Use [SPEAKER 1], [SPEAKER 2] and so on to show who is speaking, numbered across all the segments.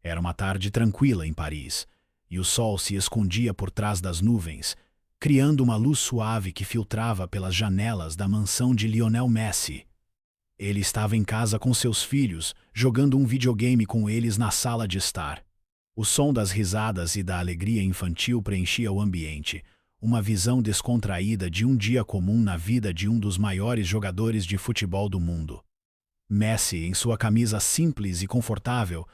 [SPEAKER 1] Era uma tarde tranquila em Paris, e o sol se escondia por trás das nuvens, criando uma luz suave que filtrava pelas janelas da mansão de Lionel Messi. Ele estava em casa com seus filhos, jogando um videogame com eles na sala de estar. O som das risadas e da alegria infantil preenchia o ambiente, uma visão descontraída de um dia comum na vida de um dos maiores jogadores de futebol do mundo. Messi, em sua camisa simples e confortável,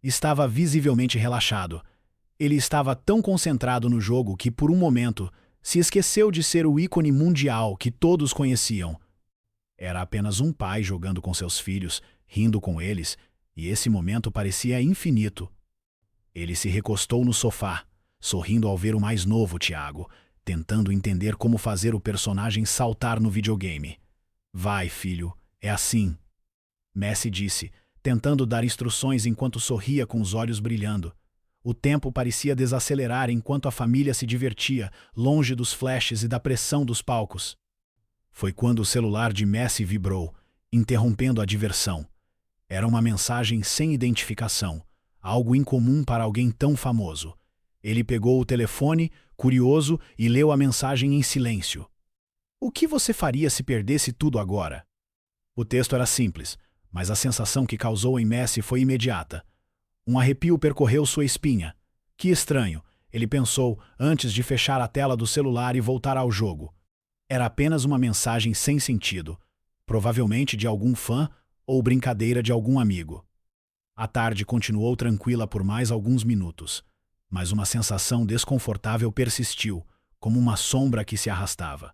[SPEAKER 1] estava visivelmente relaxado. Ele estava tão concentrado no jogo que, por um momento, se esqueceu de ser o ícone mundial que todos conheciam. Era apenas um pai jogando com seus filhos, rindo com eles, e esse momento parecia infinito. Ele se recostou no sofá, sorrindo ao ver o mais novo Thiago, tentando entender como fazer o personagem saltar no videogame. Vai, filho, é assim. Messi disse, tentando dar instruções enquanto sorria com os olhos brilhando. O tempo parecia desacelerar enquanto a família se divertia, longe dos flashes e da pressão dos palcos. Foi quando o celular de Messi vibrou, interrompendo a diversão. Era uma mensagem sem identificação, algo incomum para alguém tão famoso. Ele pegou o telefone, curioso, e leu a mensagem em silêncio. O que você faria se perdesse tudo agora? O texto era simples, mas a sensação que causou em Messi foi imediata. Um arrepio percorreu sua espinha. Que estranho, ele pensou antes de fechar a tela do celular e voltar ao jogo. Era apenas uma mensagem sem sentido, provavelmente de algum fã ou brincadeira de algum amigo. A tarde continuou tranquila por mais alguns minutos, mas uma sensação desconfortável persistiu, como uma sombra que se arrastava.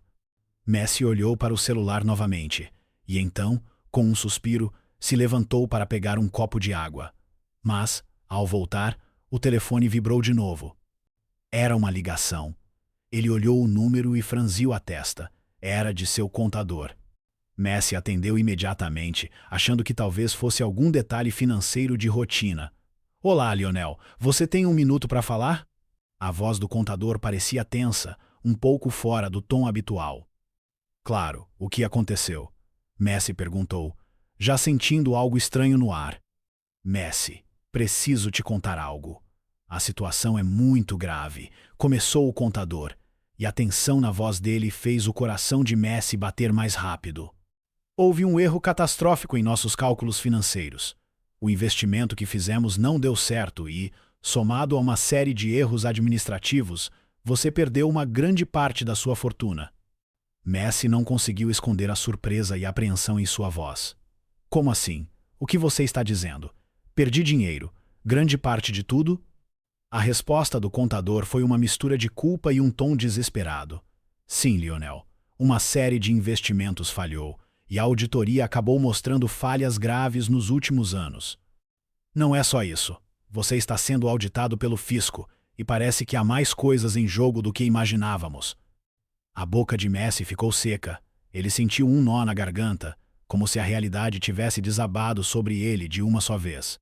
[SPEAKER 1] Messi olhou para o celular novamente, e então, com um suspiro, se levantou para pegar um copo de água. Mas, ao voltar, o telefone vibrou de novo. Era uma ligação. Ele olhou o número e franziu a testa. Era de seu contador. Messi atendeu imediatamente, achando que talvez fosse algum detalhe financeiro de rotina. Olá, Lionel, você tem um minuto para falar? A voz do contador parecia tensa, um pouco fora do tom habitual. Claro, o que aconteceu? Messi perguntou, já sentindo algo estranho no ar. Messi, preciso te contar algo. A situação é muito grave, começou o contador, e a tensão na voz dele fez o coração de Messi bater mais rápido. Houve um erro catastrófico em nossos cálculos financeiros. O investimento que fizemos não deu certo e, somado a uma série de erros administrativos, você perdeu uma grande parte da sua fortuna. Messi não conseguiu esconder a surpresa e a apreensão em sua voz. Como assim? O que você está dizendo? Perdi dinheiro. Grande parte de tudo? A resposta do contador foi uma mistura de culpa e um tom desesperado. Sim, Lionel. Uma série de investimentos falhou, e a auditoria acabou mostrando falhas graves nos últimos anos. Não é só isso. Você está sendo auditado pelo fisco, e parece que há mais coisas em jogo do que imaginávamos. A boca de Messi ficou seca. Ele sentiu um nó na garganta, como se a realidade tivesse desabado sobre ele de uma só vez.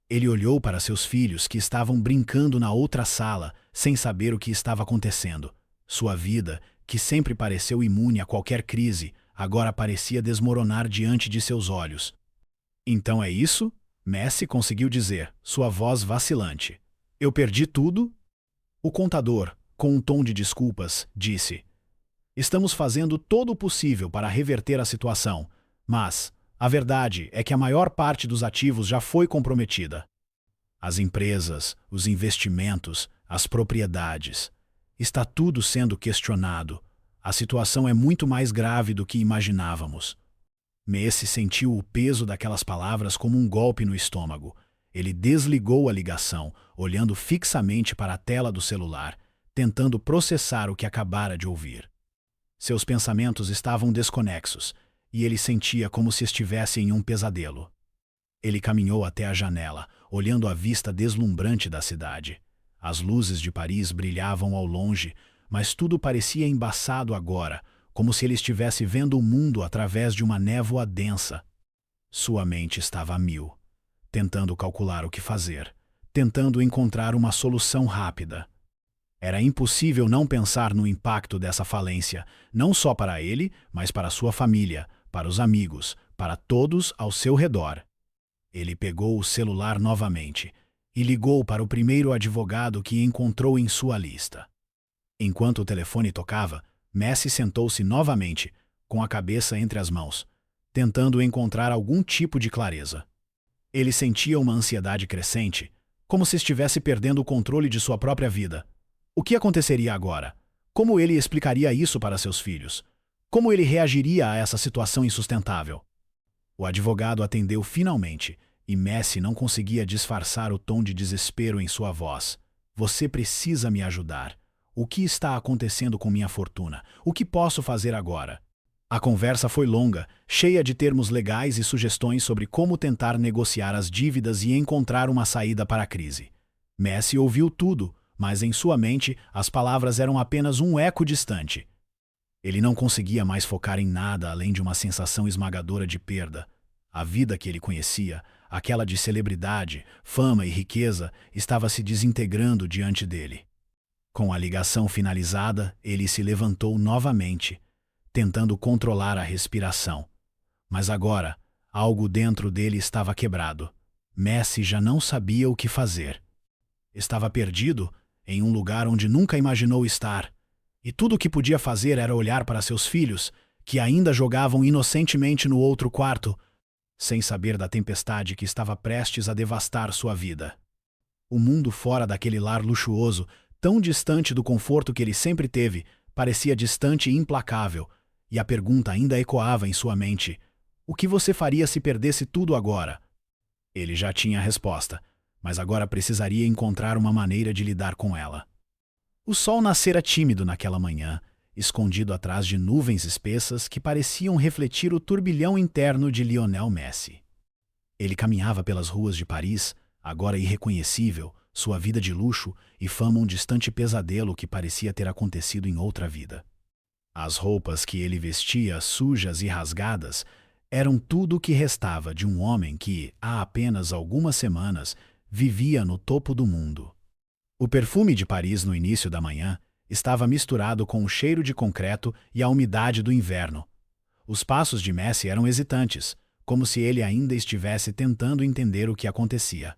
[SPEAKER 1] Ele olhou para seus filhos que estavam brincando na outra sala, sem saber o que estava acontecendo. Sua vida, que sempre pareceu imune a qualquer crise, agora parecia desmoronar diante de seus olhos. Então é isso? Messi conseguiu dizer, sua voz vacilante. Eu perdi tudo? O contador, com um tom de desculpas, disse: Estamos fazendo todo o possível para reverter a situação, mas a verdade é que a maior parte dos ativos já foi comprometida. As empresas, os investimentos, as propriedades. Está tudo sendo questionado. A situação é muito mais grave do que imaginávamos. Messi sentiu o peso daquelas palavras como um golpe no estômago. Ele desligou a ligação, olhando fixamente para a tela do celular, tentando processar o que acabara de ouvir. Seus pensamentos estavam desconexos, e ele sentia como se estivesse em um pesadelo. Ele caminhou até a janela, olhando a vista deslumbrante da cidade. As luzes de Paris brilhavam ao longe, mas tudo parecia embaçado agora, como se ele estivesse vendo o mundo através de uma névoa densa. Sua mente estava a mil, tentando calcular o que fazer, tentando encontrar uma solução rápida. Era impossível não pensar no impacto dessa falência, não só para ele, mas para sua família, para os amigos, para todos ao seu redor. Ele pegou o celular novamente e ligou para o primeiro advogado que encontrou em sua lista. Enquanto o telefone tocava, Messi sentou-se novamente, com a cabeça entre as mãos, tentando encontrar algum tipo de clareza. Ele sentia uma ansiedade crescente, como se estivesse perdendo o controle de sua própria vida. O que aconteceria agora? Como ele explicaria isso para seus filhos? Como ele reagiria a essa situação insustentável? O advogado atendeu finalmente, e Messi não conseguia disfarçar o tom de desespero em sua voz. Você precisa me ajudar. O que está acontecendo com minha fortuna? O que posso fazer agora? A conversa foi longa, cheia de termos legais e sugestões sobre como tentar negociar as dívidas e encontrar uma saída para a crise. Messi ouviu tudo, mas em sua mente as palavras eram apenas um eco distante. Ele não conseguia mais focar em nada além de uma sensação esmagadora de perda. A vida que ele conhecia, aquela de celebridade, fama e riqueza, estava se desintegrando diante dele. Com a ligação finalizada, ele se levantou novamente, tentando controlar a respiração. Mas agora, algo dentro dele estava quebrado. Messi já não sabia o que fazer. Estava perdido em um lugar onde nunca imaginou estar, e tudo o que podia fazer era olhar para seus filhos, que ainda jogavam inocentemente no outro quarto, sem saber da tempestade que estava prestes a devastar sua vida. O mundo fora daquele lar luxuoso, tão distante do conforto que ele sempre teve, parecia distante e implacável, e a pergunta ainda ecoava em sua mente: o que você faria se perdesse tudo agora? Ele já tinha a resposta, mas agora precisaria encontrar uma maneira de lidar com ela. O sol nascera tímido naquela manhã, escondido atrás de nuvens espessas que pareciam refletir o turbilhão interno de Lionel Messi. Ele caminhava pelas ruas de Paris, agora irreconhecível, sua vida de luxo e fama um distante pesadelo que parecia ter acontecido em outra vida. As roupas que ele vestia, sujas e rasgadas, eram tudo o que restava de um homem que, há apenas algumas semanas, vivia no topo do mundo. O perfume de Paris no início da manhã estava misturado com o cheiro de concreto e a umidade do inverno. Os passos de Messi eram hesitantes, como se ele ainda estivesse tentando entender o que acontecia.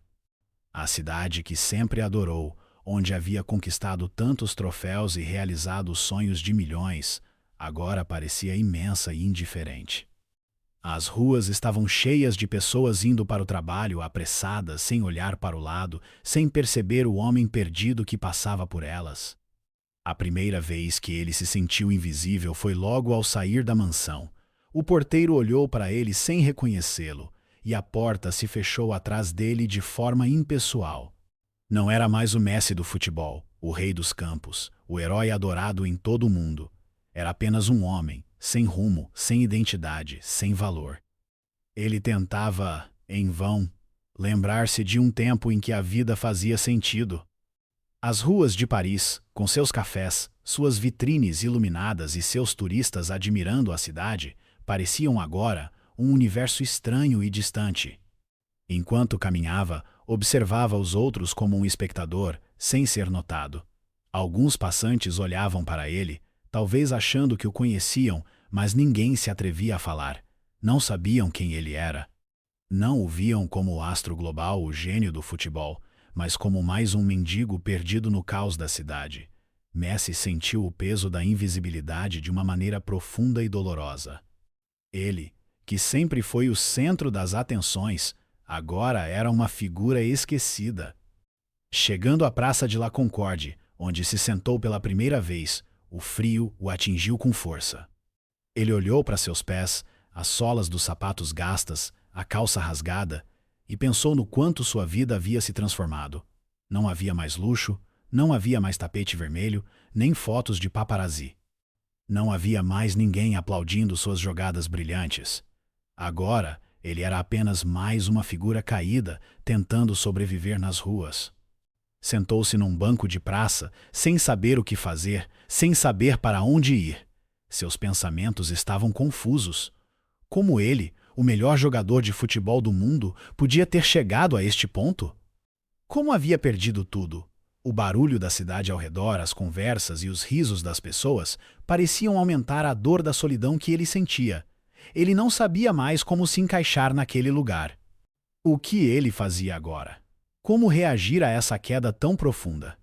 [SPEAKER 1] A cidade que sempre adorou, onde havia conquistado tantos troféus e realizado sonhos de milhões, agora parecia imensa e indiferente. As ruas estavam cheias de pessoas indo para o trabalho, apressadas, sem olhar para o lado, sem perceber o homem perdido que passava por elas. A primeira vez que ele se sentiu invisível foi logo ao sair da mansão. O porteiro olhou para ele sem reconhecê-lo, e a porta se fechou atrás dele de forma impessoal. Não era mais o Messi do futebol, o rei dos campos, o herói adorado em todo o mundo. Era apenas um homem, sem rumo, sem identidade, sem valor. Ele tentava, em vão, lembrar-se de um tempo em que a vida fazia sentido. As ruas de Paris, com seus cafés, suas vitrines iluminadas e seus turistas admirando a cidade, pareciam agora um universo estranho e distante. Enquanto caminhava, observava os outros como um espectador, sem ser notado. Alguns passantes olhavam para ele, talvez achando que o conheciam, mas ninguém se atrevia a falar. Não sabiam quem ele era. Não o viam como o astro global, o gênio do futebol, mas como mais um mendigo perdido no caos da cidade. Messi sentiu o peso da invisibilidade de uma maneira profunda e dolorosa. Ele, que sempre foi o centro das atenções, agora era uma figura esquecida. Chegando à Praça de La Concorde, onde se sentou pela primeira vez, o frio o atingiu com força. Ele olhou para seus pés, as solas dos sapatos gastas, a calça rasgada, e pensou no quanto sua vida havia se transformado. Não havia mais luxo, não havia mais tapete vermelho, nem fotos de paparazzi. Não havia mais ninguém aplaudindo suas jogadas brilhantes. Agora, ele era apenas mais uma figura caída, tentando sobreviver nas ruas. Sentou-se num banco de praça, sem saber o que fazer, sem saber para onde ir. Seus pensamentos estavam confusos. Como ele, o melhor jogador de futebol do mundo, podia ter chegado a este ponto? Como havia perdido tudo? O barulho da cidade ao redor, as conversas e os risos das pessoas pareciam aumentar a dor da solidão que ele sentia. Ele não sabia mais como se encaixar naquele lugar. O que ele fazia agora? Como reagir a essa queda tão profunda?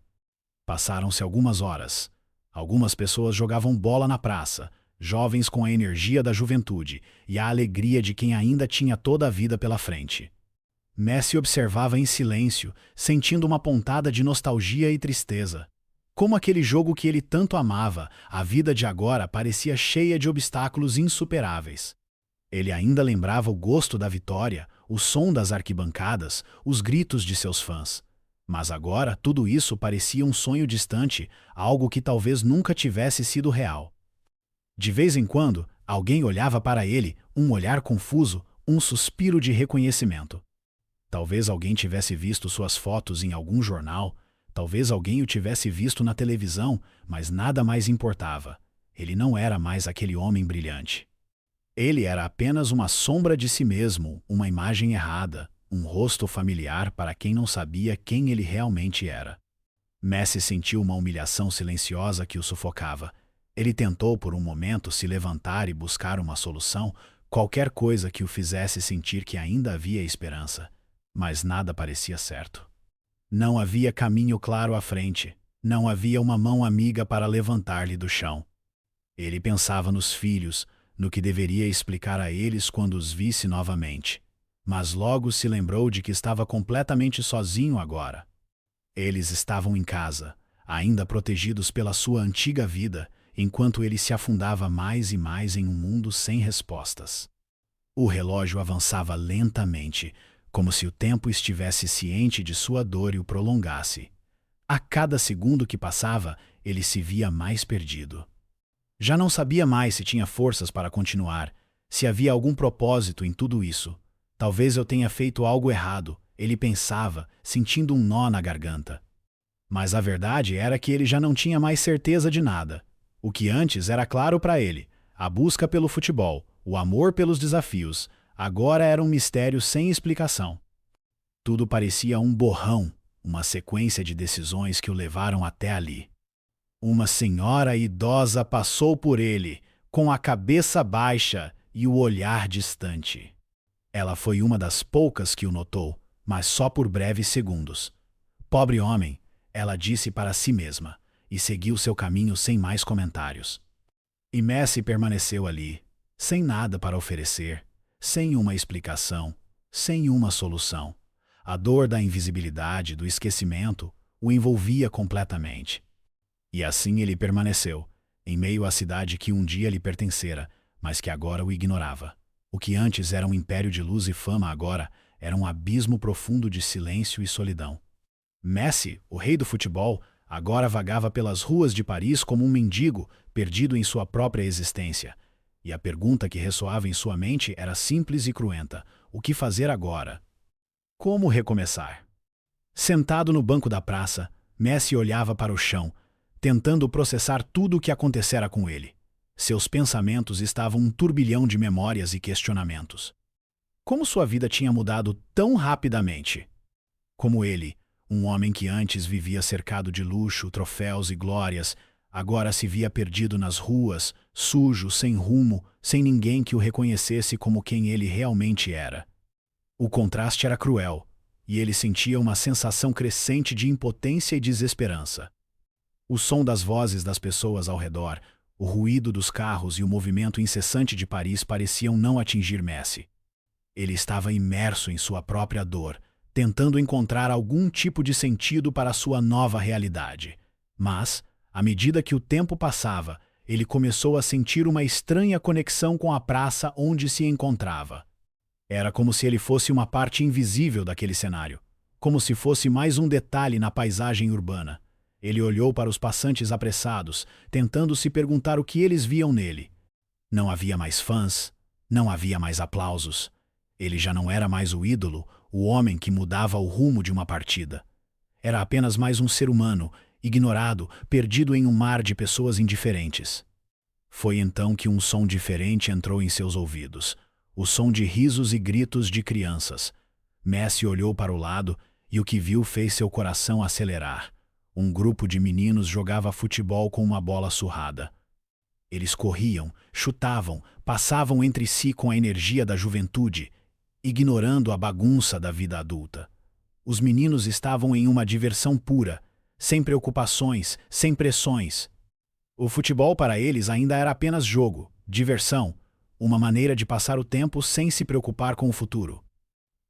[SPEAKER 1] Passaram-se algumas horas. Algumas pessoas jogavam bola na praça, jovens com a energia da juventude e a alegria de quem ainda tinha toda a vida pela frente. Messi observava em silêncio, sentindo uma pontada de nostalgia e tristeza. Como aquele jogo que ele tanto amava, a vida de agora parecia cheia de obstáculos insuperáveis. Ele ainda lembrava o gosto da vitória, o som das arquibancadas, os gritos de seus fãs. Mas agora tudo isso parecia um sonho distante, algo que talvez nunca tivesse sido real. De vez em quando, alguém olhava para ele, um olhar confuso, um suspiro de reconhecimento. Talvez alguém tivesse visto suas fotos em algum jornal, talvez alguém o tivesse visto na televisão, mas nada mais importava. Ele não era mais aquele homem brilhante. Ele era apenas uma sombra de si mesmo, uma imagem errada, um rosto familiar para quem não sabia quem ele realmente era. Messi sentiu uma humilhação silenciosa que o sufocava. Ele tentou por um momento se levantar e buscar uma solução, qualquer coisa que o fizesse sentir que ainda havia esperança. Mas nada parecia certo. Não havia caminho claro à frente, não havia uma mão amiga para levantar-lhe do chão. Ele pensava nos filhos, no que deveria explicar a eles quando os visse novamente. Mas logo se lembrou de que estava completamente sozinho agora. Eles estavam em casa, ainda protegidos pela sua antiga vida, enquanto ele se afundava mais e mais em um mundo sem respostas. O relógio avançava lentamente, como se o tempo estivesse ciente de sua dor e o prolongasse. A cada segundo que passava, ele se via mais perdido. Já não sabia mais se tinha forças para continuar, se havia algum propósito em tudo isso. Talvez eu tenha feito algo errado, ele pensava, sentindo um nó na garganta. Mas a verdade era que ele já não tinha mais certeza de nada. O que antes era claro para ele, a busca pelo futebol, o amor pelos desafios, agora era um mistério sem explicação. Tudo parecia um borrão, uma sequência de decisões que o levaram até ali. Uma senhora idosa passou por ele, com a cabeça baixa e o olhar distante. Ela foi uma das poucas que o notou, mas só por breves segundos. Pobre homem, ela disse para si mesma, e seguiu seu caminho sem mais comentários. E Messi permaneceu ali, sem nada para oferecer, sem uma explicação, sem uma solução. A dor da invisibilidade, do esquecimento, o envolvia completamente. E assim ele permaneceu, em meio à cidade que um dia lhe pertencera, mas que agora o ignorava. O que antes era um império de luz e fama agora era um abismo profundo de silêncio e solidão. Messi, o rei do futebol, agora vagava pelas ruas de Paris como um mendigo, perdido em sua própria existência. E a pergunta que ressoava em sua mente era simples e cruenta: o que fazer agora? Como recomeçar? Sentado no banco da praça, Messi olhava para o chão, tentando processar tudo o que acontecera com ele. Seus pensamentos estavam um turbilhão de memórias e questionamentos. Como sua vida tinha mudado tão rapidamente? Como ele, um homem que antes vivia cercado de luxo, troféus e glórias, agora se via perdido nas ruas, sujo, sem rumo, sem ninguém que o reconhecesse como quem ele realmente era. O contraste era cruel, e ele sentia uma sensação crescente de impotência e desesperança. O som das vozes das pessoas ao redor, o ruído dos carros e o movimento incessante de Paris pareciam não atingir Messi. Ele estava imerso em sua própria dor, tentando encontrar algum tipo de sentido para sua nova realidade. Mas, à medida que o tempo passava, ele começou a sentir uma estranha conexão com a praça onde se encontrava. Era como se ele fosse uma parte invisível daquele cenário, como se fosse mais um detalhe na paisagem urbana. Ele olhou para os passantes apressados, tentando se perguntar o que eles viam nele. Não havia mais fãs, não havia mais aplausos. Ele já não era mais o ídolo, o homem que mudava o rumo de uma partida. Era apenas mais um ser humano, ignorado, perdido em um mar de pessoas indiferentes. Foi então que um som diferente entrou em seus ouvidos, o som de risos e gritos de crianças. Messi olhou para o lado e o que viu fez seu coração acelerar. Um grupo de meninos jogava futebol com uma bola surrada. Eles corriam, chutavam, passavam entre si com a energia da juventude, ignorando a bagunça da vida adulta. Os meninos estavam em uma diversão pura, sem preocupações, sem pressões. O futebol para eles ainda era apenas jogo, diversão, uma maneira de passar o tempo sem se preocupar com o futuro.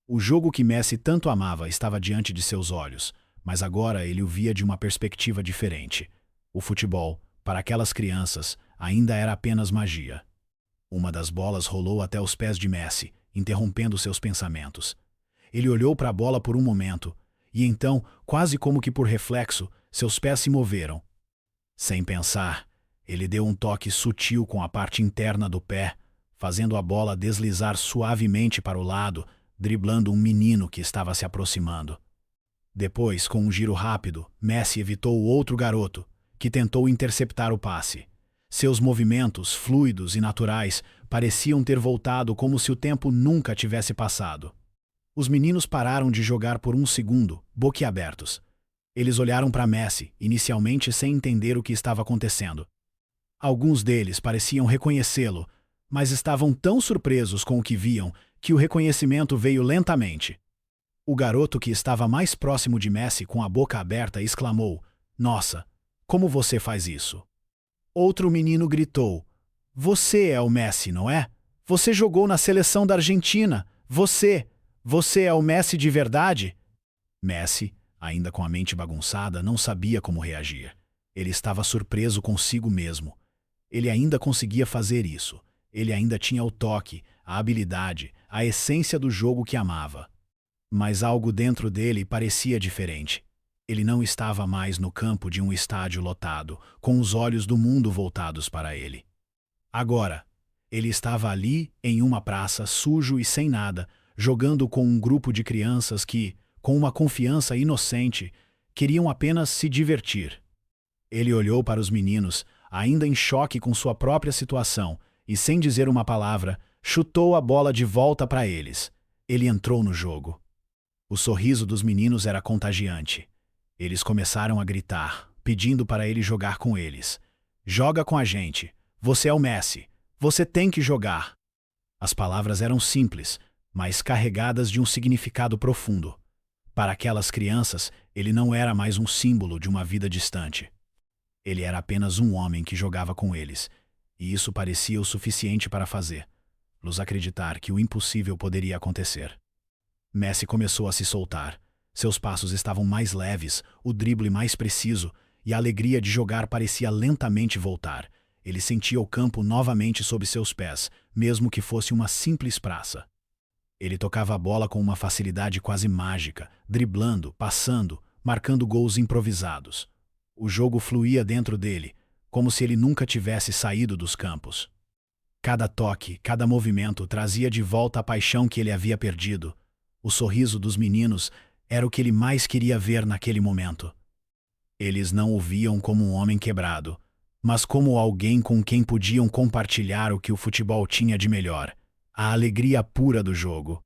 [SPEAKER 1] O jogo que Messi tanto amava estava diante de seus olhos, mas agora ele o via de uma perspectiva diferente. O futebol, para aquelas crianças, ainda era apenas magia. Uma das bolas rolou até os pés de Messi, interrompendo seus pensamentos. Ele olhou para a bola por um momento, e então, quase como que por reflexo, seus pés se moveram. Sem pensar, ele deu um toque sutil com a parte interna do pé, fazendo a bola deslizar suavemente para o lado, driblando um menino que estava se aproximando. Depois, com um giro rápido, Messi evitou o outro garoto, que tentou interceptar o passe. Seus movimentos, fluidos e naturais, pareciam ter voltado como se o tempo nunca tivesse passado. Os meninos pararam de jogar por um segundo, boquiabertos. Eles olharam para Messi, inicialmente sem entender o que estava acontecendo. Alguns deles pareciam reconhecê-lo, mas estavam tão surpresos com o que viam que o reconhecimento veio lentamente. O garoto que estava mais próximo de Messi com a boca aberta exclamou: "Nossa, como você faz isso?" Outro menino gritou: "Você é o Messi, não é? Você jogou na seleção da Argentina. Você é o Messi de verdade?" Messi, ainda com a mente bagunçada, não sabia como reagir. Ele estava surpreso consigo mesmo. Ele ainda conseguia fazer isso. Ele ainda tinha o toque, a habilidade, a essência do jogo que amava. Mas algo dentro dele parecia diferente. Ele não estava mais no campo de um estádio lotado, com os olhos do mundo voltados para ele. Agora, ele estava ali, em uma praça, sujo e sem nada, jogando com um grupo de crianças que, com uma confiança inocente, queriam apenas se divertir. Ele olhou para os meninos, ainda em choque com sua própria situação, e sem dizer uma palavra, chutou a bola de volta para eles. Ele entrou no jogo. O sorriso dos meninos era contagiante. Eles começaram a gritar, pedindo para ele jogar com eles. "Joga com a gente. Você é o Messi. Você tem que jogar." As palavras eram simples, mas carregadas de um significado profundo. Para aquelas crianças, ele não era mais um símbolo de uma vida distante. Ele era apenas um homem que jogava com eles, e isso parecia o suficiente para fazê-los acreditar que o impossível poderia acontecer. Messi começou a se soltar. Seus passos estavam mais leves, o drible mais preciso, e a alegria de jogar parecia lentamente voltar. Ele sentia o campo novamente sob seus pés, mesmo que fosse uma simples praça. Ele tocava a bola com uma facilidade quase mágica, driblando, passando, marcando gols improvisados. O jogo fluía dentro dele, como se ele nunca tivesse saído dos campos. Cada toque, cada movimento trazia de volta a paixão que ele havia perdido. O sorriso dos meninos era o que ele mais queria ver naquele momento. Eles não o viam como um homem quebrado, mas como alguém com quem podiam compartilhar o que o futebol tinha de melhor, a alegria pura do jogo.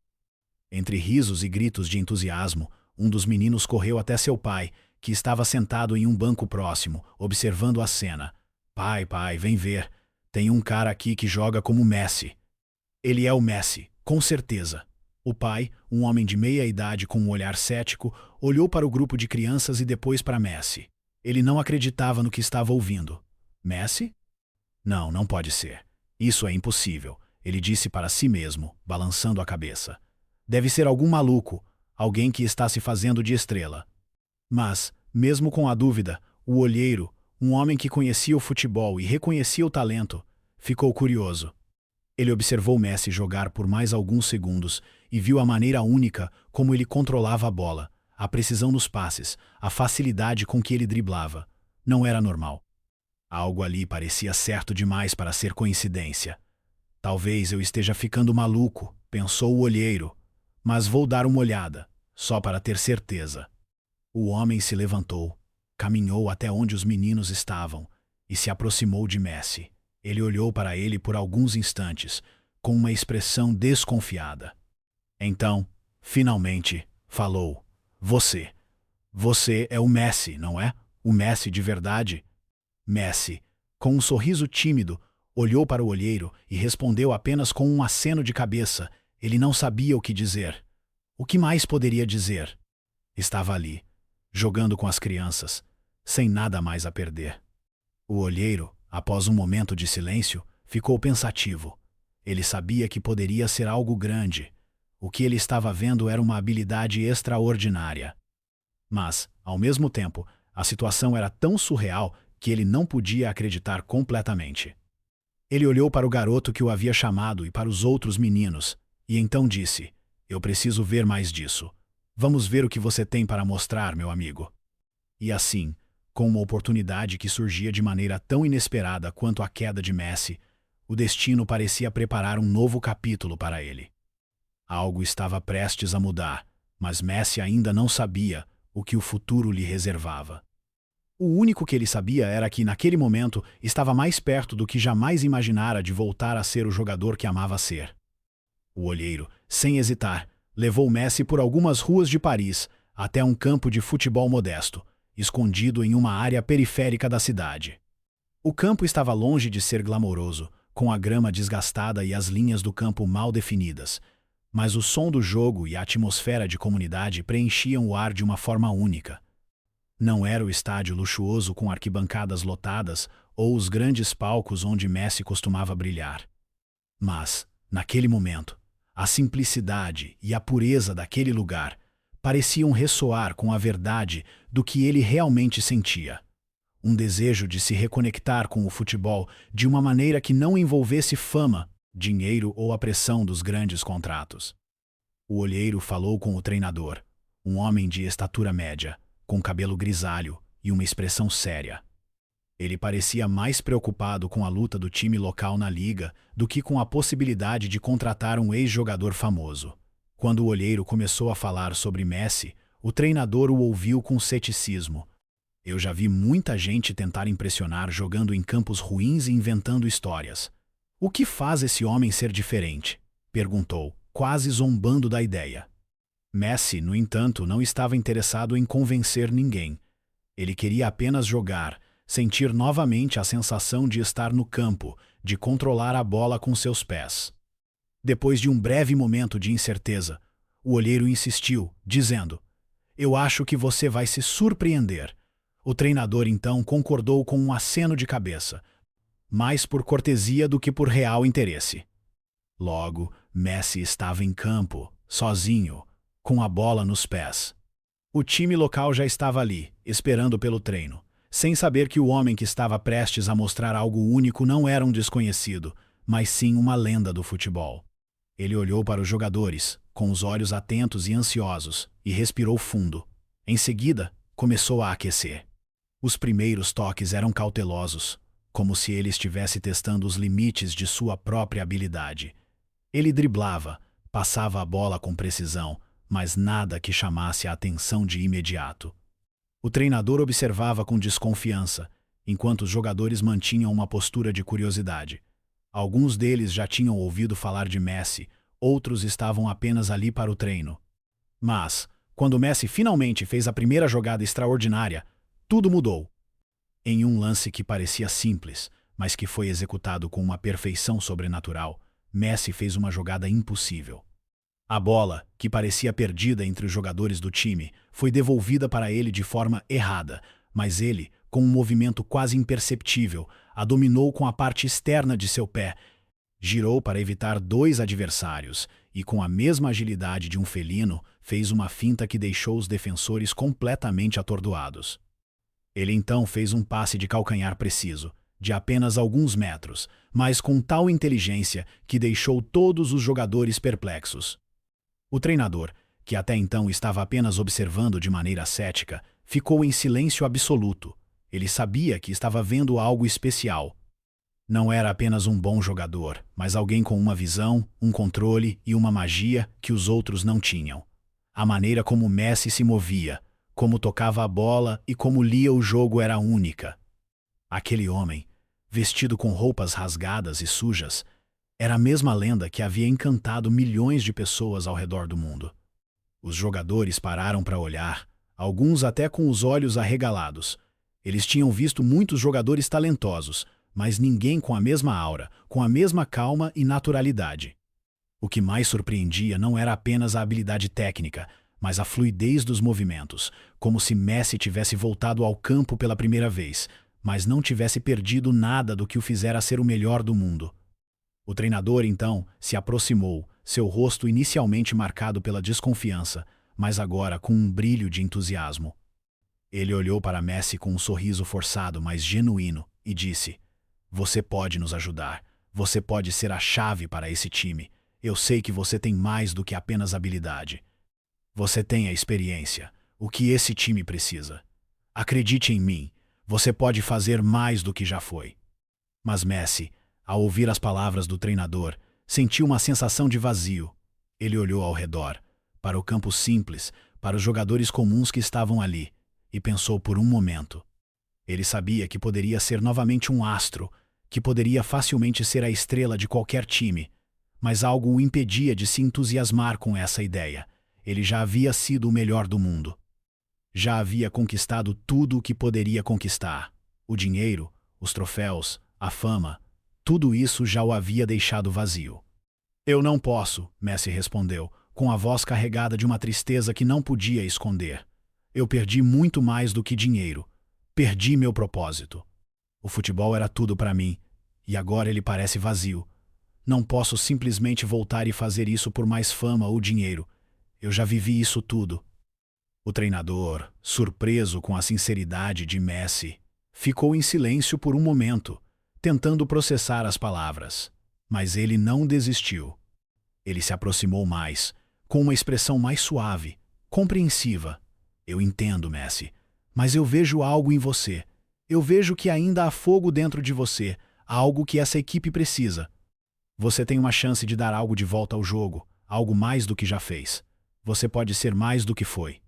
[SPEAKER 1] Entre risos e gritos de entusiasmo, um dos meninos correu até seu pai, que estava sentado em um banco próximo, observando a cena. Pai, vem ver. Tem um cara aqui que joga como Messi." "Ele é o Messi, com certeza." O pai, um homem de meia idade com um olhar cético, olhou para o grupo de crianças e depois para Messi. Ele não acreditava no que estava ouvindo. "Messi? Não, não pode ser. Isso é impossível," ele disse para si mesmo, balançando a cabeça. "Deve ser algum maluco, alguém que está se fazendo de estrela." Mas, mesmo com a dúvida, o olheiro, um homem que conhecia o futebol e reconhecia o talento, ficou curioso. Ele observou Messi jogar por mais alguns segundos e viu a maneira única como ele controlava a bola, a precisão nos passes, a facilidade com que ele driblava. Não era normal. Algo ali parecia certo demais para ser coincidência. "Talvez eu esteja ficando maluco", pensou o olheiro, "mas vou dar uma olhada, só para ter certeza." O homem se levantou, caminhou até onde os meninos estavam e se aproximou de Messi. Ele olhou para ele por alguns instantes, com uma expressão desconfiada. Então, finalmente, falou: Você é o Messi, não é? O Messi de verdade?" Messi, com um sorriso tímido, olhou para o olheiro e respondeu apenas com um aceno de cabeça. Ele não sabia o que dizer. O que mais poderia dizer? estava ali, jogando com as crianças, sem nada mais a perder. O olheiro, após um momento de silêncio, ficou pensativo. Ele sabia que poderia ser algo grande. O que ele estava vendo era uma habilidade extraordinária. Mas, ao mesmo tempo, a situação era tão surreal que ele não podia acreditar completamente. Ele olhou para o garoto que o havia chamado e para os outros meninos, e então disse: "Eu preciso ver mais disso. Vamos ver o que você tem para mostrar, meu amigo." E assim, com uma oportunidade que surgia de maneira tão inesperada quanto a queda de Messi, o destino parecia preparar um novo capítulo para ele. Algo estava prestes a mudar, mas Messi ainda não sabia o que o futuro lhe reservava. O único que ele sabia era que, naquele momento, estava mais perto do que jamais imaginara de voltar a ser o jogador que amava ser. O olheiro, sem hesitar, levou Messi por algumas ruas de Paris até um campo de futebol modesto, escondido em uma área periférica da cidade. O campo estava longe de ser glamouroso, com a grama desgastada e as linhas do campo mal definidas, mas o som do jogo e a atmosfera de comunidade preenchiam o ar de uma forma única. Não era o estádio luxuoso com arquibancadas lotadas ou os grandes palcos onde Messi costumava brilhar. Mas, naquele momento, a simplicidade e a pureza daquele lugar pareciam ressoar com a verdade do que ele realmente sentia. Um desejo de se reconectar com o futebol de uma maneira que não envolvesse fama, dinheiro ou a pressão dos grandes contratos. O olheiro falou com o treinador, um homem de estatura média, com cabelo grisalho e uma expressão séria. Ele parecia mais preocupado com a luta do time local na liga do que com a possibilidade de contratar um ex-jogador famoso. Quando o olheiro começou a falar sobre Messi, o treinador o ouviu com ceticismo. "Eu já vi muita gente tentar impressionar jogando em campos ruins e inventando histórias. O que faz esse homem ser diferente?" perguntou, quase zombando da ideia. Messi, no entanto, não estava interessado em convencer ninguém. Ele queria apenas jogar, sentir novamente a sensação de estar no campo, de controlar a bola com seus pés. Depois de um breve momento de incerteza, o olheiro insistiu, dizendo: "Eu acho que você vai se surpreender." O treinador então concordou com um aceno de cabeça, mais por cortesia do que por real interesse. Logo, Messi estava em campo, sozinho, com a bola nos pés. O time local já estava ali, esperando pelo treino, sem saber que o homem que estava prestes a mostrar algo único não era um desconhecido, mas sim uma lenda do futebol. Ele olhou para os jogadores, com os olhos atentos e ansiosos, e respirou fundo. Em seguida, começou a aquecer. Os primeiros toques eram cautelosos, como se ele estivesse testando os limites de sua própria habilidade. Ele driblava, passava a bola com precisão, mas nada que chamasse a atenção de imediato. O treinador observava com desconfiança, enquanto os jogadores mantinham uma postura de curiosidade. Alguns deles já tinham ouvido falar de Messi, outros estavam apenas ali para o treino. Mas, quando Messi finalmente fez a primeira jogada extraordinária, tudo mudou. Em um lance que parecia simples, mas que foi executado com uma perfeição sobrenatural, Messi fez uma jogada impossível. A bola, que parecia perdida entre os jogadores do time, foi devolvida para ele de forma errada, mas ele, com um movimento quase imperceptível, a dominou com a parte externa de seu pé, girou para evitar dois adversários e, com a mesma agilidade de um felino, fez uma finta que deixou os defensores completamente atordoados. Ele então fez um passe de calcanhar preciso, de apenas alguns metros, mas com tal inteligência que deixou todos os jogadores perplexos. O treinador, que até então estava apenas observando de maneira cética, ficou em silêncio absoluto. Ele sabia que estava vendo algo especial. Não era apenas um bom jogador, mas alguém com uma visão, um controle e uma magia que os outros não tinham. A maneira como Messi se movia, como tocava a bola e como lia o jogo era única. Aquele homem, vestido com roupas rasgadas e sujas, era a mesma lenda que havia encantado milhões de pessoas ao redor do mundo. Os jogadores pararam para olhar, alguns até com os olhos arregalados. Eles tinham visto muitos jogadores talentosos, mas ninguém com a mesma aura, com a mesma calma e naturalidade. O que mais surpreendia não era apenas a habilidade técnica, mas a fluidez dos movimentos, como se Messi tivesse voltado ao campo pela primeira vez, mas não tivesse perdido nada do que o fizera ser o melhor do mundo. O treinador, então, se aproximou, seu rosto inicialmente marcado pela desconfiança, mas agora com um brilho de entusiasmo. Ele olhou para Messi com um sorriso forçado, mas genuíno, e disse: "Você pode nos ajudar. Você pode ser a chave para esse time. Eu sei que você tem mais do que apenas habilidade. Você tem a experiência, o que esse time precisa. Acredite em mim, você pode fazer mais do que já foi." Mas Messi, ao ouvir as palavras do treinador, sentiu uma sensação de vazio. Ele olhou ao redor, para o campo simples, para os jogadores comuns que estavam ali, e pensou por um momento. Ele sabia que poderia ser novamente um astro, que poderia facilmente ser a estrela de qualquer time, mas algo o impedia de se entusiasmar com essa ideia. Ele já havia sido o melhor do mundo. Já havia conquistado tudo o que poderia conquistar. O dinheiro, os troféus, a fama, tudo isso já o havia deixado vazio. "Eu não posso", Messi respondeu, com a voz carregada de uma tristeza que não podia esconder. "Eu perdi muito mais do que dinheiro. Perdi meu propósito. O futebol era tudo para mim, e agora ele parece vazio. Não posso simplesmente voltar e fazer isso por mais fama ou dinheiro. Eu já vivi isso tudo." O treinador, surpreso com a sinceridade de Messi, ficou em silêncio por um momento, tentando processar as palavras. Mas ele não desistiu. Ele se aproximou mais, com uma expressão mais suave, compreensiva. "Eu entendo, Messi, mas eu vejo algo em você. Eu vejo que ainda há fogo dentro de você, algo que essa equipe precisa. Você tem uma chance de dar algo de volta ao jogo, algo mais do que já fez. Você pode ser mais do que foi.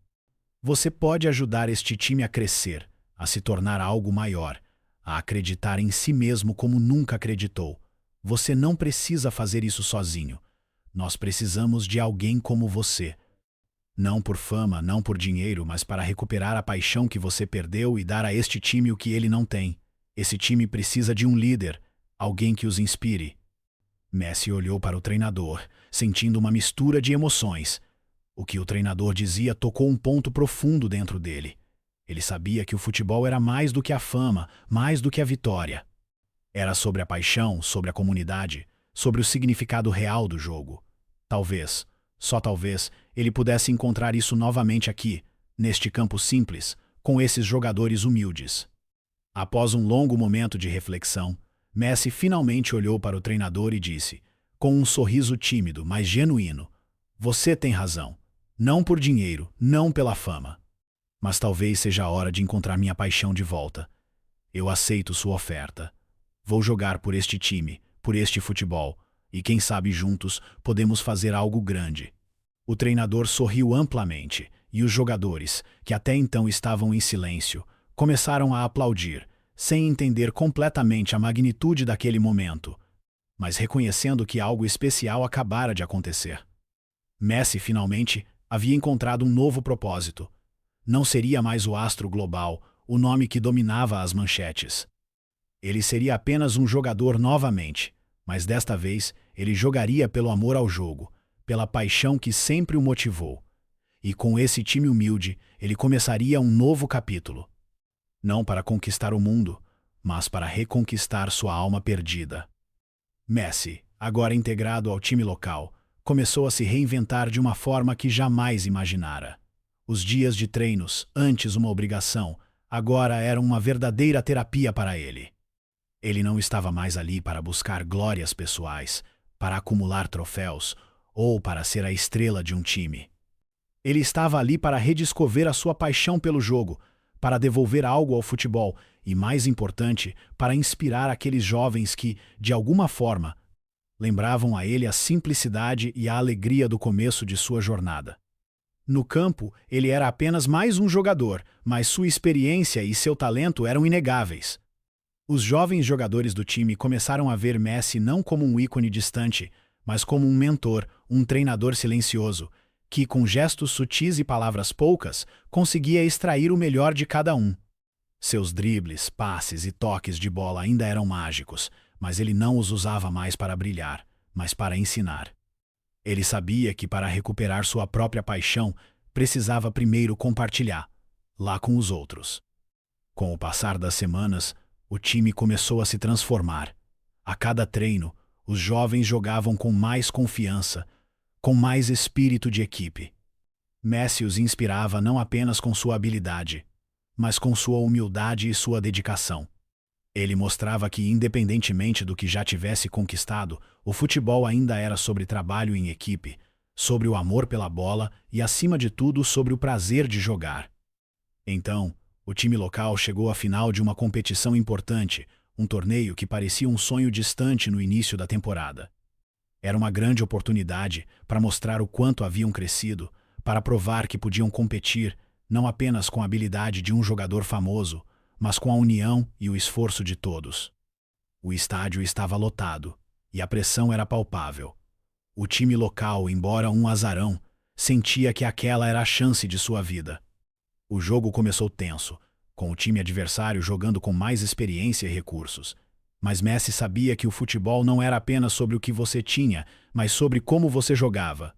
[SPEAKER 1] Você pode ajudar este time a crescer, a se tornar algo maior, a acreditar em si mesmo como nunca acreditou. Você não precisa fazer isso sozinho. Nós precisamos de alguém como você. Não por fama, não por dinheiro, mas para recuperar a paixão que você perdeu e dar a este time o que ele não tem. Esse time precisa de um líder, alguém que os inspire." Messi olhou para o treinador, sentindo uma mistura de emoções. O que o treinador dizia tocou um ponto profundo dentro dele. Ele sabia que o futebol era mais do que a fama, mais do que a vitória. Era sobre a paixão, sobre a comunidade, sobre o significado real do jogo. Talvez, só talvez, ele pudesse encontrar isso novamente aqui, neste campo simples, com esses jogadores humildes. Após um longo momento de reflexão, Messi finalmente olhou para o treinador e disse, com um sorriso tímido, mas genuíno: "Você tem razão. Não por dinheiro, não pela fama. Mas talvez seja a hora de encontrar minha paixão de volta. Eu aceito sua oferta. Vou jogar por este time, por este futebol, e quem sabe juntos podemos fazer algo grande." O treinador sorriu amplamente, e os jogadores, que até então estavam em silêncio, começaram a aplaudir, sem entender completamente a magnitude daquele momento, mas reconhecendo que algo especial acabara de acontecer. Messi, finalmente, havia encontrado um novo propósito. Não seria mais o astro global, o nome que dominava as manchetes. Ele seria apenas um jogador novamente, mas desta vez ele jogaria pelo amor ao jogo, pela paixão que sempre o motivou. E com esse time humilde, ele começaria um novo capítulo. Não para conquistar o mundo, mas para reconquistar sua alma perdida. Messi, agora integrado ao time local, começou a se reinventar de uma forma que jamais imaginara. Os dias de treinos, antes uma obrigação, agora eram uma verdadeira terapia para ele. Ele não estava mais ali para buscar glórias pessoais, para acumular troféus ou para ser a estrela de um time. Ele estava ali para redescobrir a sua paixão pelo jogo, para devolver algo ao futebol e, mais importante, para inspirar aqueles jovens que, de alguma forma, lembravam a ele a simplicidade e a alegria do começo de sua jornada. No campo, ele era apenas mais um jogador, mas sua experiência e seu talento eram inegáveis. Os jovens jogadores do time começaram a ver Messi não como um ícone distante, mas como um mentor, um treinador silencioso, que, com gestos sutis e palavras poucas, conseguia extrair o melhor de cada um. Seus dribles, passes e toques de bola ainda eram mágicos, mas ele não os usava mais para brilhar, mas para ensinar. Ele sabia que para recuperar sua própria paixão, precisava primeiro compartilhar, lá com os outros. Com o passar das semanas, o time começou a se transformar. A cada treino, os jovens jogavam com mais confiança, com mais espírito de equipe. Messi os inspirava não apenas com sua habilidade, mas com sua humildade e sua dedicação. Ele mostrava que, independentemente do que já tivesse conquistado, o futebol ainda era sobre trabalho em equipe, sobre o amor pela bola e, acima de tudo, sobre o prazer de jogar. Então, o time local chegou à final de uma competição importante, um torneio que parecia um sonho distante no início da temporada. Era uma grande oportunidade para mostrar o quanto haviam crescido, para provar que podiam competir não apenas com a habilidade de um jogador famoso, mas com a união e o esforço de todos. O estádio estava lotado e a pressão era palpável. O time local, embora um azarão, sentia que aquela era a chance de sua vida. O jogo começou tenso, com o time adversário jogando com mais experiência e recursos. Mas Messi sabia que o futebol não era apenas sobre o que você tinha, mas sobre como você jogava.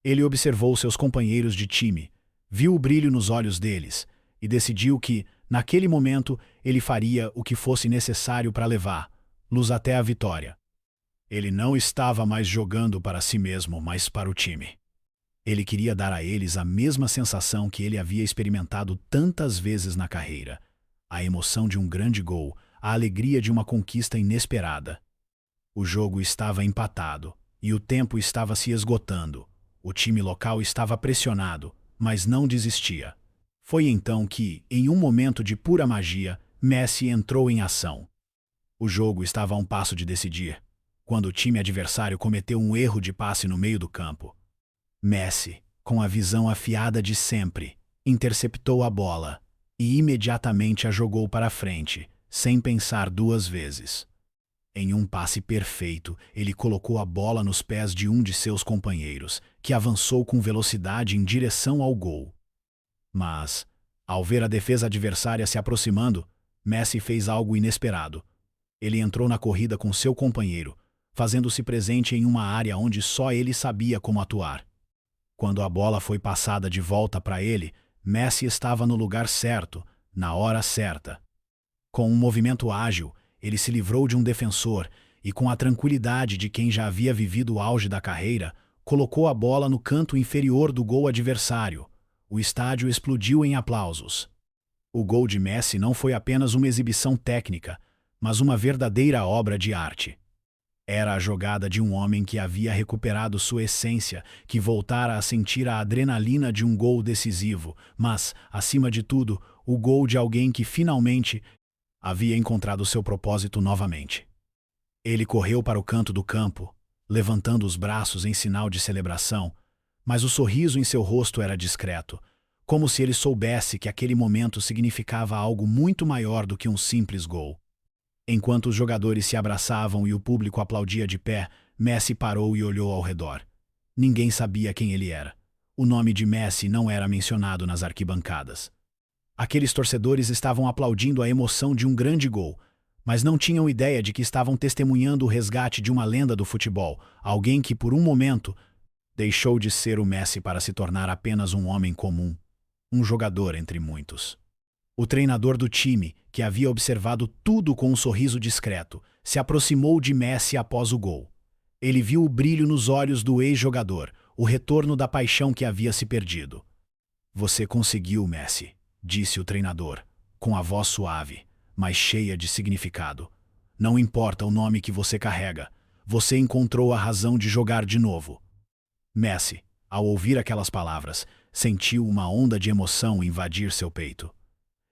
[SPEAKER 1] Ele observou seus companheiros de time, viu o brilho nos olhos deles e decidiu que, naquele momento, ele faria o que fosse necessário para levá-los até a vitória. Ele não estava mais jogando para si mesmo, mas para o time. Ele queria dar a eles a mesma sensação que ele havia experimentado tantas vezes na carreira: a emoção de um grande gol, a alegria de uma conquista inesperada. O jogo estava empatado e o tempo estava se esgotando. O time local estava pressionado, mas não desistia. Foi então que, em um momento de pura magia, Messi entrou em ação. O jogo estava a um passo de decidir, quando o time adversário cometeu um erro de passe no meio do campo. Messi, com a visão afiada de sempre, interceptou a bola e imediatamente a jogou para frente, sem pensar duas vezes. Em um passe perfeito, ele colocou a bola nos pés de um de seus companheiros, que avançou com velocidade em direção ao gol. Mas, ao ver a defesa adversária se aproximando, Messi fez algo inesperado. Ele entrou na corrida com seu companheiro, fazendo-se presente em uma área onde só ele sabia como atuar. Quando a bola foi passada de volta para ele, Messi estava no lugar certo, na hora certa. Com um movimento ágil, ele se livrou de um defensor e, com a tranquilidade de quem já havia vivido o auge da carreira, colocou a bola no canto inferior do gol adversário. O estádio explodiu em aplausos. O gol de Messi não foi apenas uma exibição técnica, mas uma verdadeira obra de arte. Era a jogada de um homem que havia recuperado sua essência, que voltara a sentir a adrenalina de um gol decisivo, mas, acima de tudo, o gol de alguém que finalmente havia encontrado seu propósito novamente. Ele correu para o canto do campo, levantando os braços em sinal de celebração, mas o sorriso em seu rosto era discreto, como se ele soubesse que aquele momento significava algo muito maior do que um simples gol. Enquanto os jogadores se abraçavam e o público aplaudia de pé, Messi parou e olhou ao redor. Ninguém sabia quem ele era. O nome de Messi não era mencionado nas arquibancadas. Aqueles torcedores estavam aplaudindo a emoção de um grande gol, mas não tinham ideia de que estavam testemunhando o resgate de uma lenda do futebol, alguém que, por um momento, deixou de ser o Messi para se tornar apenas um homem comum, um jogador entre muitos. O treinador do time, que havia observado tudo com um sorriso discreto, se aproximou de Messi após o gol. Ele viu o brilho nos olhos do ex-jogador, o retorno da paixão que havia se perdido. "Você conseguiu, Messi", disse o treinador, com a voz suave, mas cheia de significado. "Não importa o nome que você carrega, você encontrou a razão de jogar de novo." Messi, ao ouvir aquelas palavras, sentiu uma onda de emoção invadir seu peito.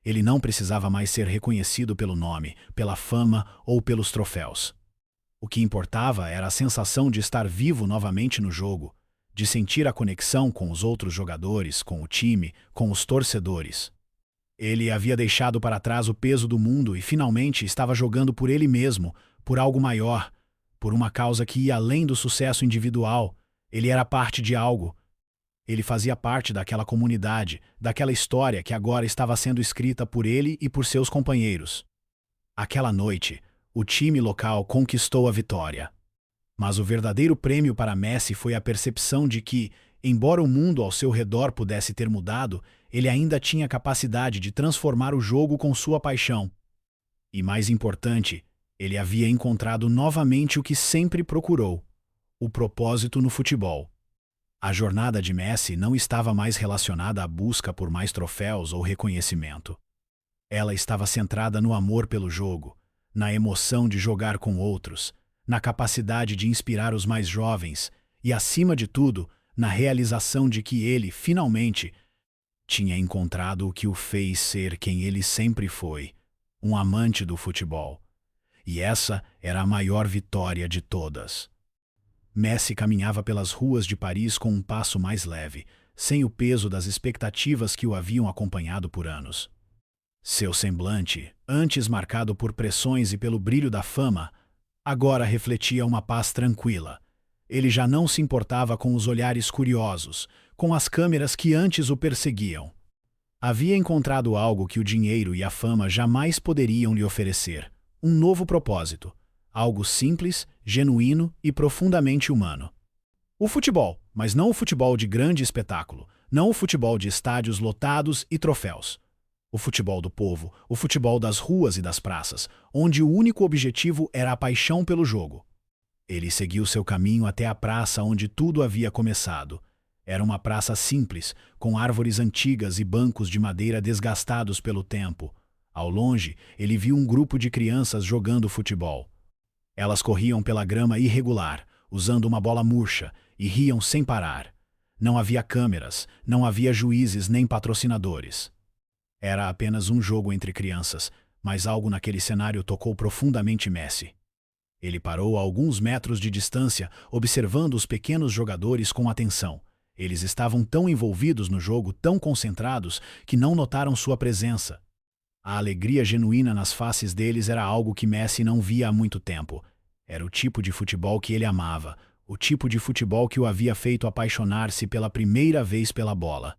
[SPEAKER 1] Ele não precisava mais ser reconhecido pelo nome, pela fama ou pelos troféus. O que importava era a sensação de estar vivo novamente no jogo, de sentir a conexão com os outros jogadores, com o time, com os torcedores. Ele havia deixado para trás o peso do mundo e finalmente estava jogando por ele mesmo, por algo maior, por uma causa que ia além do sucesso individual. Ele era parte de algo. Ele fazia parte daquela comunidade, daquela história que agora estava sendo escrita por ele e por seus companheiros. Aquela noite, o time local conquistou a vitória. Mas o verdadeiro prêmio para Messi foi a percepção de que, Embora o mundo ao seu redor pudesse ter mudado, ele ainda tinha capacidade de transformar o jogo com sua paixão. E mais importante, ele havia encontrado novamente o que sempre procurou: o propósito no futebol. A jornada de Messi não estava mais relacionada à busca por mais troféus ou reconhecimento. Ela estava centrada no amor pelo jogo, na emoção de jogar com outros, na capacidade de inspirar os mais jovens e, acima de tudo, na realização de que ele, finalmente, tinha encontrado o que o fez ser quem ele sempre foi: um amante do futebol. E essa era a maior vitória de todas. Messi caminhava pelas ruas de Paris com um passo mais leve, sem o peso das expectativas que o haviam acompanhado por anos. Seu semblante, antes marcado por pressões e pelo brilho da fama, agora refletia uma paz tranquila. Ele já não se importava com os olhares curiosos, com as câmeras que antes o perseguiam. Havia encontrado algo que o dinheiro e a fama jamais poderiam lhe oferecer: um novo propósito. Algo simples, genuíno e profundamente humano. O futebol, mas não o futebol de grande espetáculo, não o futebol de estádios lotados e troféus. O futebol do povo, o futebol das ruas e das praças, onde o único objetivo era a paixão pelo jogo. Ele seguiu seu caminho até a praça onde tudo havia começado. Era uma praça simples, com árvores antigas e bancos de madeira desgastados pelo tempo. Ao longe, ele viu um grupo de crianças jogando futebol. Elas corriam pela grama irregular, usando uma bola murcha, e riam sem parar. Não havia câmeras, não havia juízes nem patrocinadores. Era apenas um jogo entre crianças, mas algo naquele cenário tocou profundamente Messi. Ele parou a alguns metros de distância, observando os pequenos jogadores com atenção. Eles estavam tão envolvidos no jogo, tão concentrados, que não notaram sua presença. A alegria genuína nas faces deles era algo que Messi não via há muito tempo. Era o tipo de futebol que ele amava, o tipo de futebol que o havia feito apaixonar-se pela primeira vez pela bola.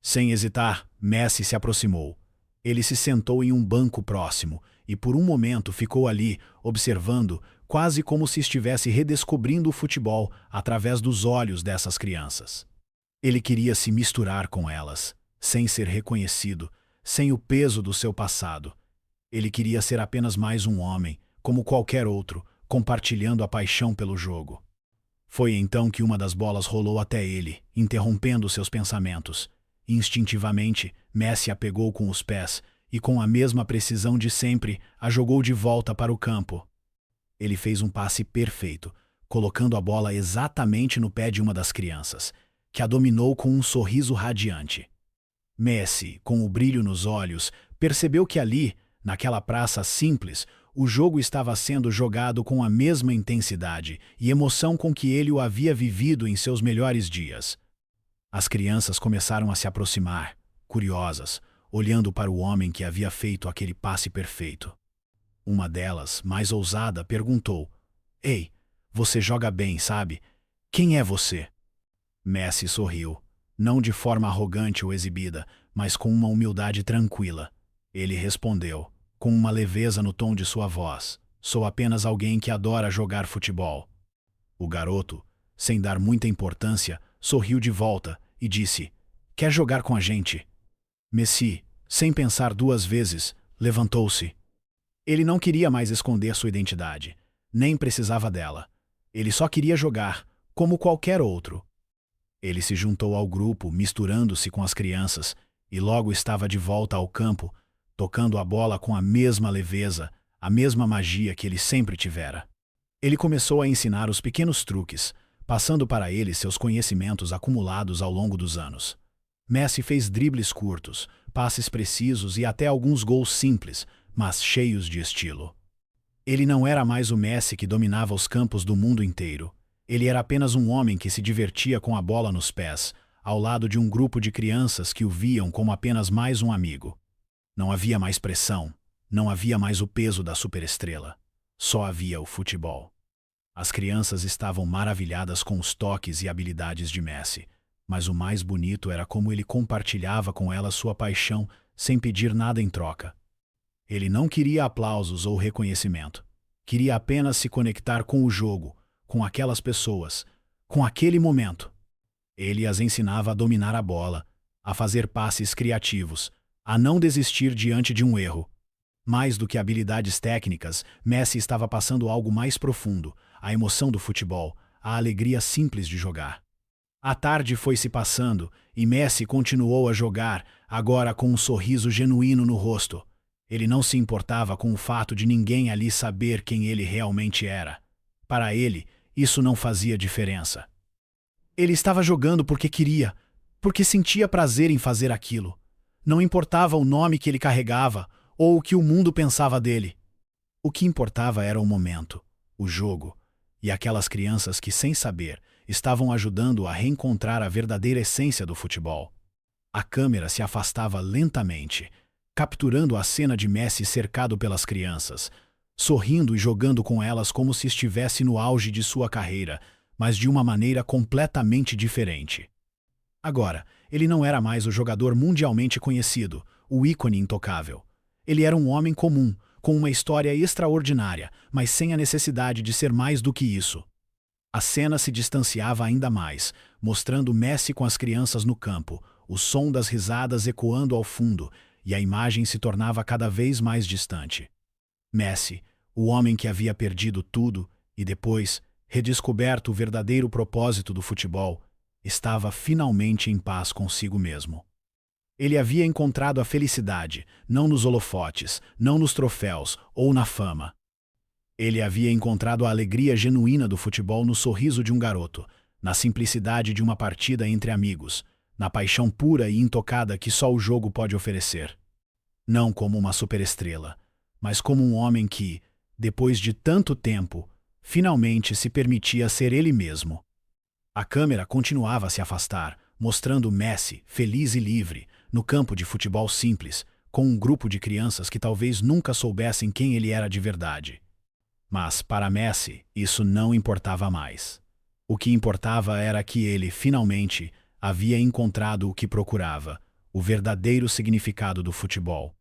[SPEAKER 1] Sem hesitar, Messi se aproximou. Ele se sentou em um banco próximo e por um momento ficou ali, observando, quase como se estivesse redescobrindo o futebol através dos olhos dessas crianças. Ele queria se misturar com elas, sem ser reconhecido, sem o peso do seu passado. Ele queria ser apenas mais um homem, como qualquer outro, compartilhando a paixão pelo jogo. Foi então que uma das bolas rolou até ele, interrompendo seus pensamentos. Instintivamente, Messi a pegou com os pés e, com a mesma precisão de sempre, a jogou de volta para o campo. Ele fez um passe perfeito, colocando a bola exatamente no pé de uma das crianças, que a dominou com um sorriso radiante. Messi, com o brilho nos olhos, percebeu que ali, naquela praça simples, o jogo estava sendo jogado com a mesma intensidade e emoção com que ele o havia vivido em seus melhores dias. As crianças começaram a se aproximar, curiosas, olhando para o homem que havia feito aquele passe perfeito. Uma delas, mais ousada, perguntou: "Ei, você joga bem, sabe? Quem é você?" Messi sorriu. Não de forma arrogante ou exibida, mas com uma humildade tranquila. Ele respondeu, com uma leveza no tom de sua voz: "Sou apenas alguém que adora jogar futebol." O garoto, sem dar muita importância, sorriu de volta e disse: "Quer jogar com a gente?" Messi, sem pensar duas vezes, levantou-se. Ele não queria mais esconder sua identidade, nem precisava dela. Ele só queria jogar, como qualquer outro. Ele se juntou ao grupo, misturando-se com as crianças, e logo estava de volta ao campo, tocando a bola com a mesma leveza, a mesma magia que ele sempre tivera. Ele começou a ensinar os pequenos truques, passando para ele seus conhecimentos acumulados ao longo dos anos. Messi fez dribles curtos, passes precisos e até alguns gols simples, mas cheios de estilo. Ele não era mais o Messi que dominava os campos do mundo inteiro. Ele era apenas um homem que se divertia com a bola nos pés, ao lado de um grupo de crianças que o viam como apenas mais um amigo. Não havia mais pressão, não havia mais o peso da superestrela. Só havia o futebol. As crianças estavam maravilhadas com os toques e habilidades de Messi, mas o mais bonito era como ele compartilhava com elas sua paixão sem pedir nada em troca. Ele não queria aplausos ou reconhecimento. Queria apenas se conectar com o jogo, com aquelas pessoas, com aquele momento. Ele as ensinava a dominar a bola, a fazer passes criativos, a não desistir diante de um erro. Mais do que habilidades técnicas, Messi estava passando algo mais profundo, a emoção do futebol, a alegria simples de jogar. A tarde foi se passando e Messi continuou a jogar, agora com um sorriso genuíno no rosto. Ele não se importava com o fato de ninguém ali saber quem ele realmente era. Para ele, isso não fazia diferença. Ele estava jogando porque queria, porque sentia prazer em fazer aquilo. Não importava o nome que ele carregava ou o que o mundo pensava dele. O que importava era o momento, o jogo, e aquelas crianças que, sem saber, estavam ajudando a reencontrar a verdadeira essência do futebol. A câmera se afastava lentamente, capturando a cena de Messi cercado pelas crianças, sorrindo e jogando com elas como se estivesse no auge de sua carreira, mas de uma maneira completamente diferente. Agora, ele não era mais o jogador mundialmente conhecido, o ícone intocável. Ele era um homem comum, com uma história extraordinária, mas sem a necessidade de ser mais do que isso. A cena se distanciava ainda mais, mostrando Messi com as crianças no campo, o som das risadas ecoando ao fundo, e a imagem se tornava cada vez mais distante. Messi, o homem que havia perdido tudo e depois redescoberto o verdadeiro propósito do futebol, estava finalmente em paz consigo mesmo. Ele havia encontrado a felicidade, não nos holofotes, não nos troféus ou na fama. Ele havia encontrado a alegria genuína do futebol no sorriso de um garoto, na simplicidade de uma partida entre amigos, na paixão pura e intocada que só o jogo pode oferecer. Não como uma superestrela, mas como um homem que, depois de tanto tempo, finalmente se permitia ser ele mesmo. A câmera continuava a se afastar, mostrando Messi, feliz e livre, no campo de futebol simples, com um grupo de crianças que talvez nunca soubessem quem ele era de verdade. Mas, para Messi, isso não importava mais. O que importava era que ele, finalmente, havia encontrado o que procurava, o verdadeiro significado do futebol.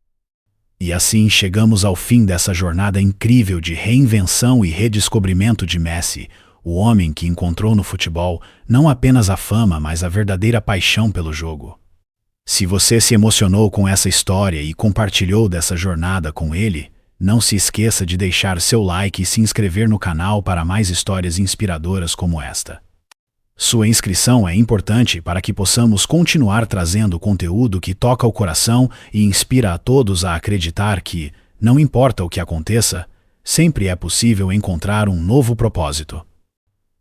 [SPEAKER 1] E assim chegamos ao fim dessa jornada incrível de reinvenção e redescobrimento de Messi, o homem que encontrou no futebol não apenas a fama, mas a verdadeira paixão pelo jogo. Se você se emocionou com essa história e compartilhou dessa jornada com ele, não se esqueça de deixar seu like e se inscrever no canal para mais histórias inspiradoras como esta. Sua inscrição é importante para que possamos continuar trazendo conteúdo que toca o coração e inspira a todos a acreditar que, não importa o que aconteça, sempre é possível encontrar um novo propósito.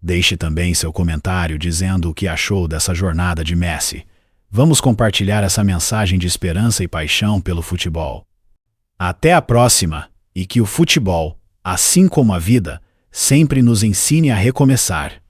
[SPEAKER 1] Deixe também seu comentário dizendo o que achou dessa jornada de Messi. Vamos compartilhar essa mensagem de esperança e paixão pelo futebol. Até a próxima, e que o futebol, assim como a vida, sempre nos ensine a recomeçar.